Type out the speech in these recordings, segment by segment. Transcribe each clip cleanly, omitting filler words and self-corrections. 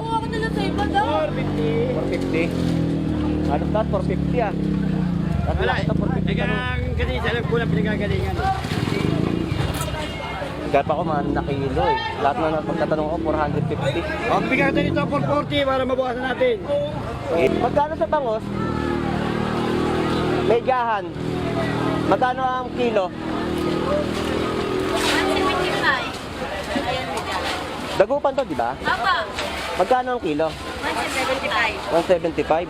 Ako nila sa iba daw. 450. Ano taas? 450 ah. Wala eh. Ito 450 Kaya kasi alam ko lang pinagagalingan. Kaya pa ko man na kilo eh. Lahat na pagtatanong ko 450. Ang bigyan natin ito 440 para mabawasan natin. Magkano sa bangos? Megahan. Magkano ang kilo? 175. Ayan, Mika. Dagupan to, di ba? Apa, Magkano ang kilo? 175. 175.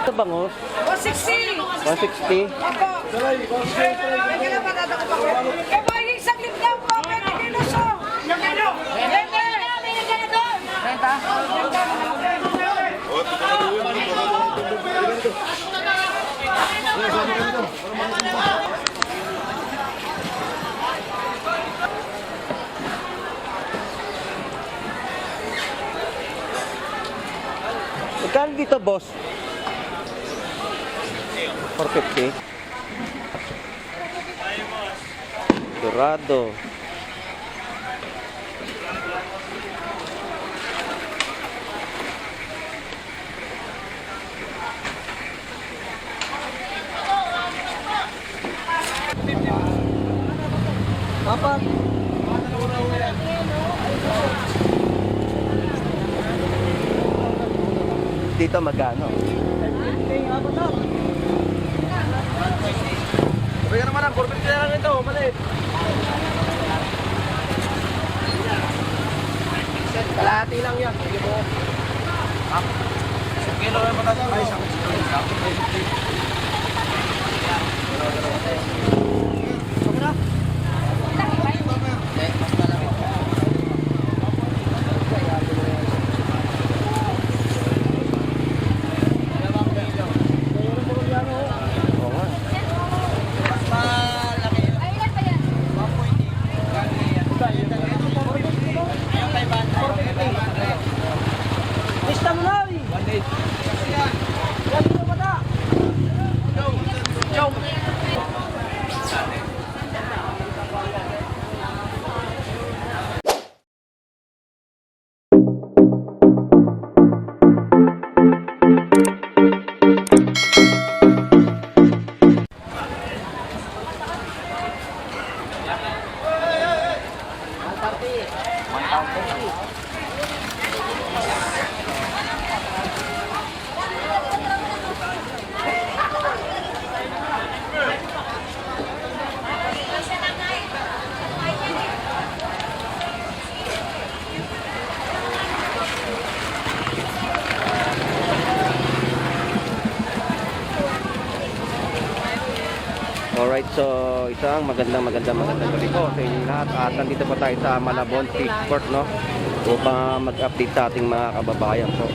Sa bangos? 160. 160. Ako. Kaya na patata ko pa. Kaya ba yung saglit lang po, pwede kiloso. Yung kilo. Pwede. May nagkana doon. Renta. Magkano dito, boss? 450. Dorado. Papa. Dito magkano? Bigyan naman ang 450 na lang ito, maliit. Kalahati lang yan. Sige po. Isang kilo yung patatas. Ay, isang kilo. Alright, so isang magandang gabi po sa inyong lahat. At nandito po tayo sa Malabon Fishport, no? Upang mag-update sa ating mga kababayan po.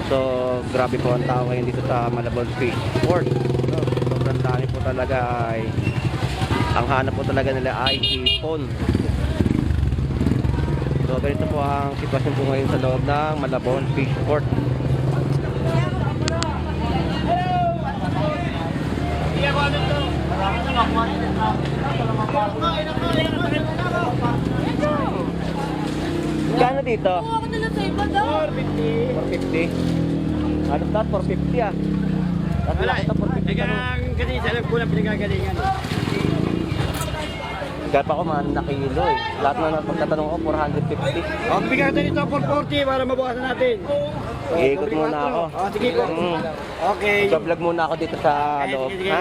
So, grabe po ang tao ngayon dito sa Malabon Fishport. No? Sobrang dami po talaga ay ang hanap po talaga nila ay ipon. So, ganito po ang sitwasyon po ngayon sa loob ng Malabon Fishport. Kano dito? Ako nila sa iba daw. 450. Ano taas? 450 ah. Wala eh. Kaya kasi alam ko lang pinagagalingan. Kaya pa ko man na kilo eh. Lahat na pagtatanong ko 450. Ang bigyan natin ito 440 para mabawasan natin. Iikot muna ako. Sige po. Okay. So vlog muna ako dito sa loob. Ha?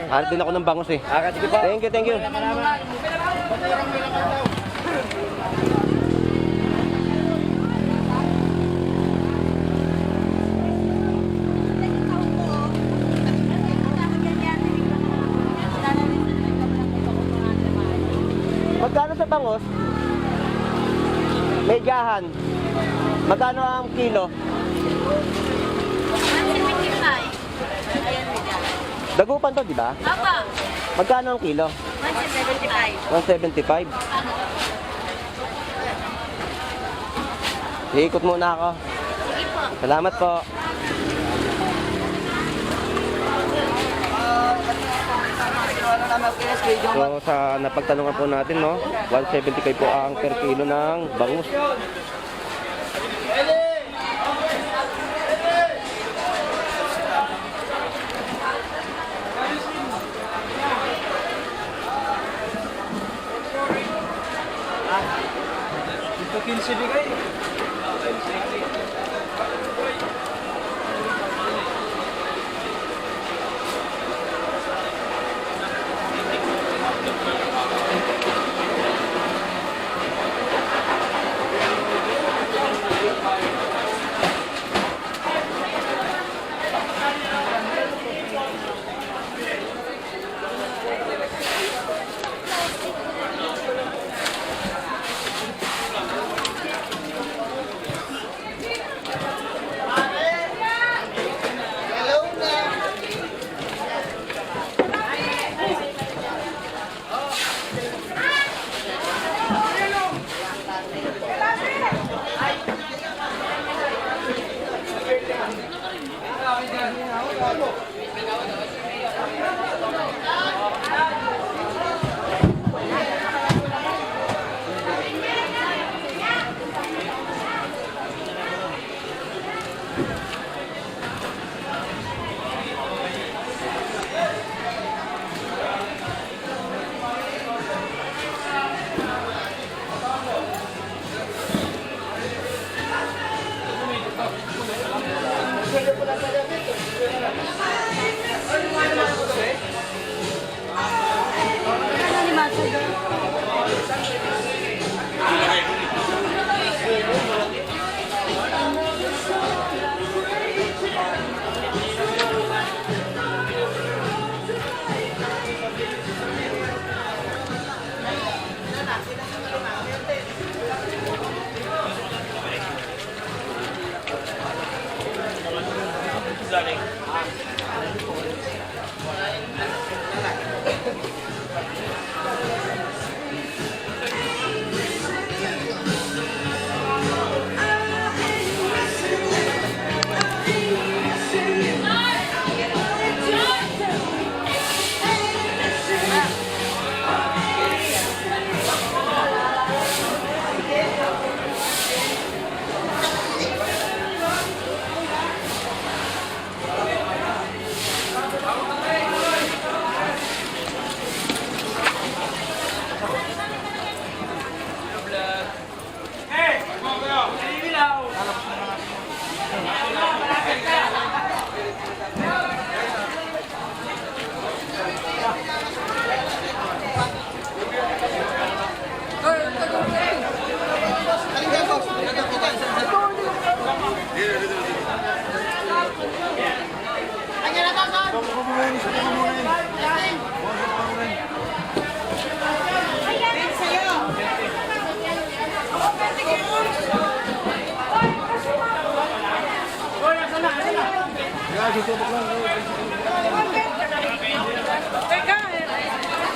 Hanap din ako ng bangos eh. Sige po. Thank you. Magkano sa bangos? Megahan. Magkano ang kilo? 175. Ayan, Mika. Dagupan to, di ba? Apa, Magkano ang kilo? 175. 175. Iikot muna ako. Sige po. Salamat po. So sa napagtanungan po natin, no, 175 po ang per kilo ng bangus. Ito 15 bigay.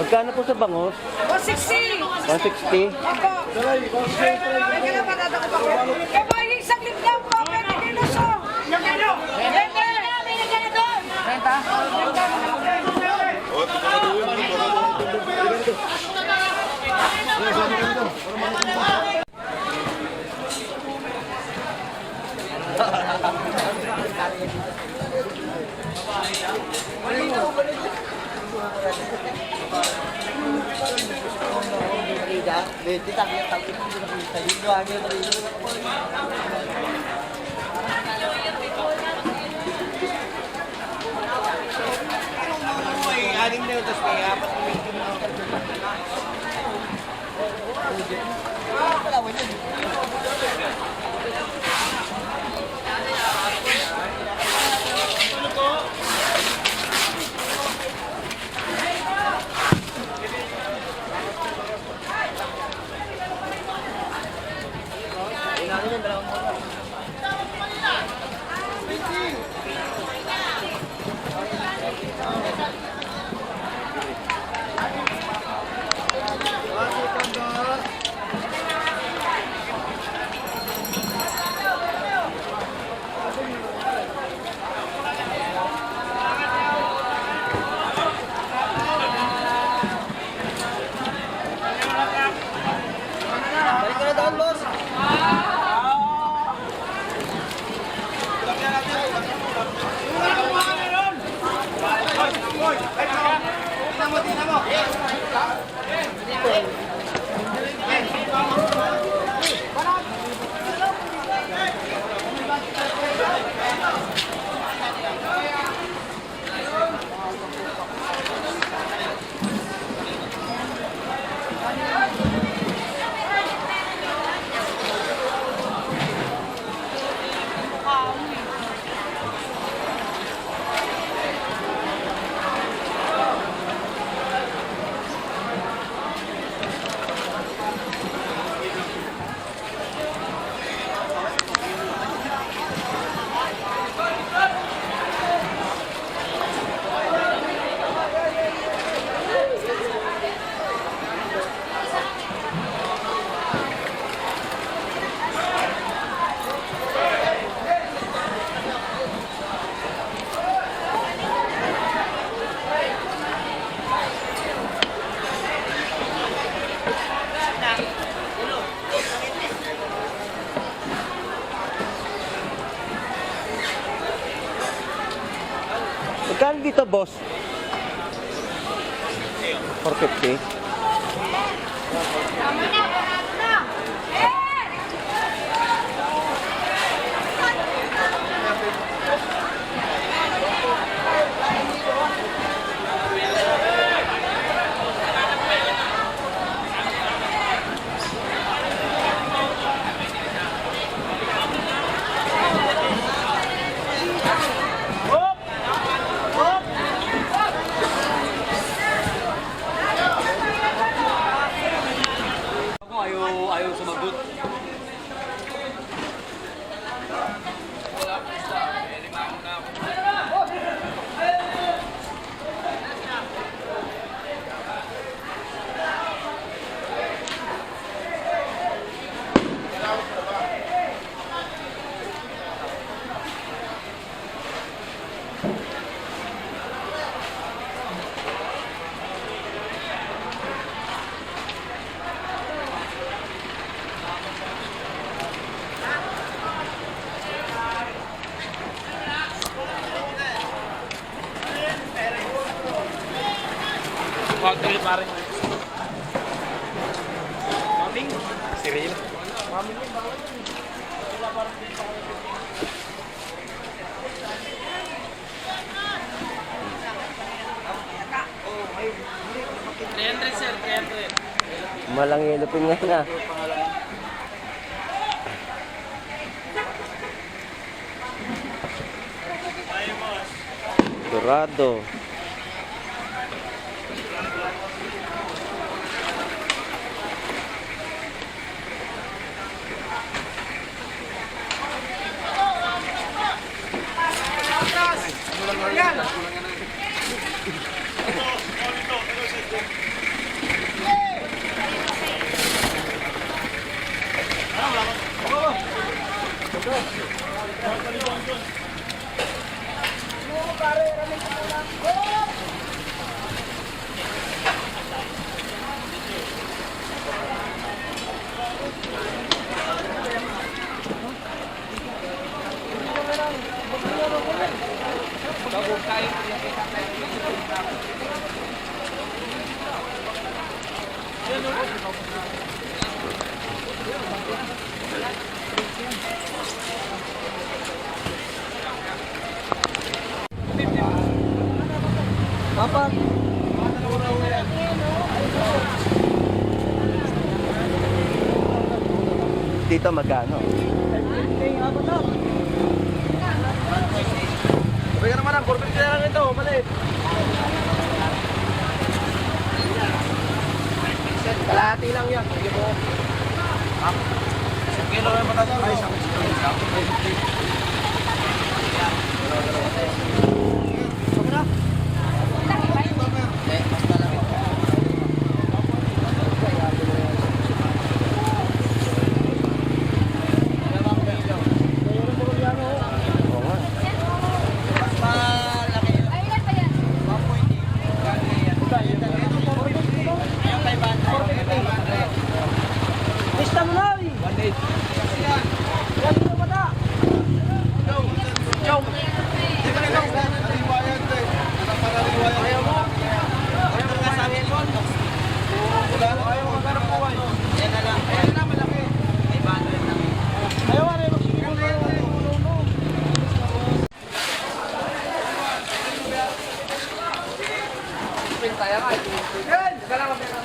Magkano po sa bangus? 160. 160. Opo. May kailan patata ko pa ko? Eh, boy, isang litraw po. 20 kilos oh. Ilang kilo? 20. May nagkala doon. 30. Kailangan yung Magkano dito, boss? 450. Tama na, parado na. Eh! Ayaw sumagot. Huwag kayo parang Maming? Cyril? Maming yun ba? Wala parang dito ako. 300 sir, 300. Malang yelopin nga na. Dorado. Papa. Dito magkano? Sabi ka naman ang 450 lang ito, maliit. Kalahati lang yan. Sige po. Kilo lang matagal. Ay, isang Lista mo na, 1.8. Yan dito pa na. Go. Di ba ikaw? Riwayat eh. Para riwayat. Ayaw mo? Ayaw mo nga sabihin mo? Ayaw mo magkarap po ay. Yan na lang. Ayan na, malaki. May bano yan lang. Ayaw mo, ayaw mo. Tayo nga. Yan! Kala ka pera.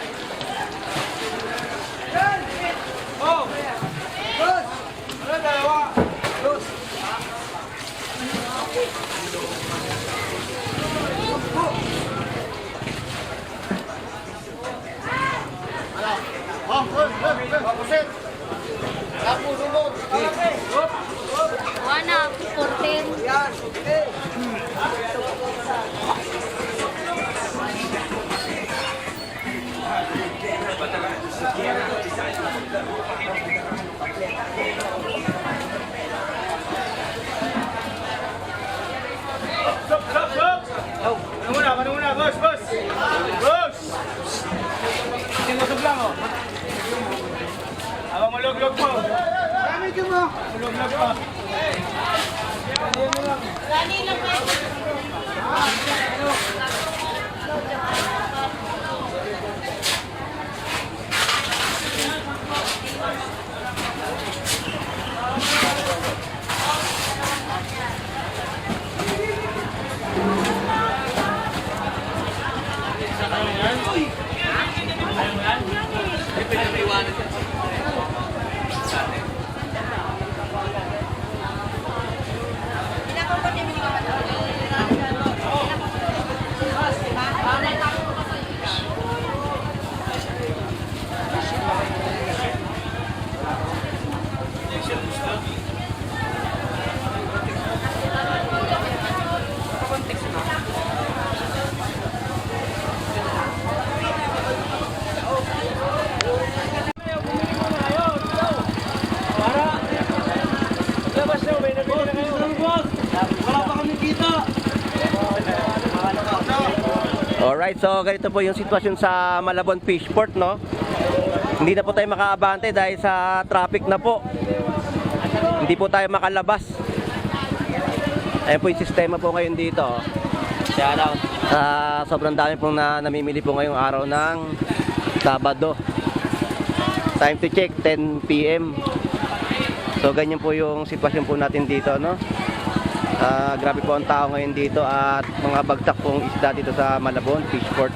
Yan! Oh! Dos! Ano dalawa? Dos! Wana, 14. Yan! Okay! Stop! Ano muna, boss, boss! Boss! Sinusog lang, oh. Habang malog-log mo. Dami ka mo. Malog-log mo. Dali lang, Wala pa kami kita. Alright, so ganito po yung sitwasyon sa Malabon Fishport, no? Hindi na po tayo makaabante dahil sa traffic na po. Hindi po tayo makalabas. Ayan po yung sistema po ngayon dito. Oh. Sobrang dami pong namimili po ngayong araw ng Sabado. Time to check, 10 PM. So ganyan po yung sitwasyon po natin dito, no? Grabe po ang tao ngayon dito at mga bagsak pong isda dito sa Malabon Fishport.